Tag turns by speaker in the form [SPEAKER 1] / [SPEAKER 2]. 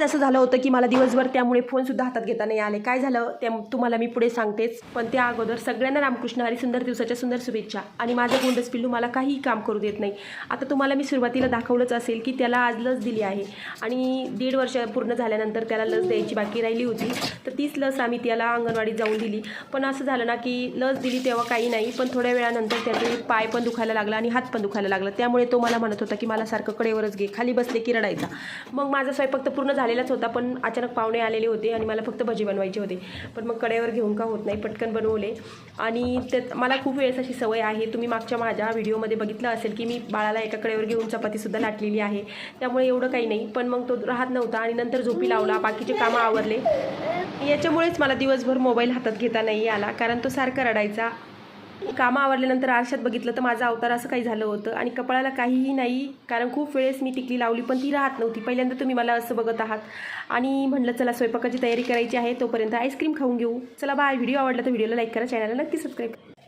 [SPEAKER 1] असं झालं होतं की मला दिवसभर त्यामुळे फोनसुद्धा हातात घेता नाही आले. काय झालं ते तुम्हाला मी पुढे सांगतेच, पण त्या अगोदर सगळ्यांना रामकृष्ण हरी सुंदर दिवसाच्या सुंदर शुभेच्छा. आणि माझं गोंडस पिल्लू मला काहीही काम करू देत नाही. आता तुम्हाला मी सुरुवातीला दाखवलंच असेल की त्याला आज लस दिली आहे आणि 1.5 वर्ष पूर्ण झाल्यानंतर त्याला लस द्यायची बाकी राहिली होती, तर तीच लस आम्ही त्याला अंगणवाडीत जाऊन दिली. पण असं झालं ना की लस दिली तेव्हा काही नाही, पण थोड्या वेळानंतर त्याचे पाय पण दुखायला लागला आणि हात पण दुखायला लागला. त्यामुळे तो मला म्हणत होता की मला सारखं कडेवरच घे, खाली बसले की रडायचा. मग माझा स्वयंपाक तर पूर्ण झालेलाच होता, पण अचानक पाहुणे आलेले होते आणि मला फक्त भजी बनवायचे होते. पण मग कडेवर घेऊन का होत नाही, पटकन बनवले. आणि त्यात मला खूप वेळेस अशी सवय आहे, तुम्ही मागच्या माझ्या व्हिडिओमध्ये बघितलं असेल की मी बाळाला एका कडेवर घेऊन चपातीसुद्धा लाटलेली आहे. त्यामुळे एवढं काही नाही, पण मग तो राहत नव्हता आणि नंतर झोपी लावला, बाकीचे कामं आवरले. याच्यामुळेच मला दिवसभर मोबाईल हातात घेता नाही आला, कारण तो सारखा रडायचा. कामं आवरल्यानंतर आरशात बघितलं तर माझा अवतार असं काही झालं होतं आणि कपाळाला काहीही नाही, कारण खूप वेळेस मी टिकली लावली पण ती राहत नव्हती. पहिल्यांदा तुम्ही मला असं बघत आहात आणि म्हटलं चला स्वयंपाकाची तयारी करायची आहे, तोपर्यंत आईस्क्रीम खाऊन घेऊ. चला बाय. व्हिडिओ आवडला तर व्हिडिओला लाईक करा, चॅनलला नक्की सबस्क्राईब करा.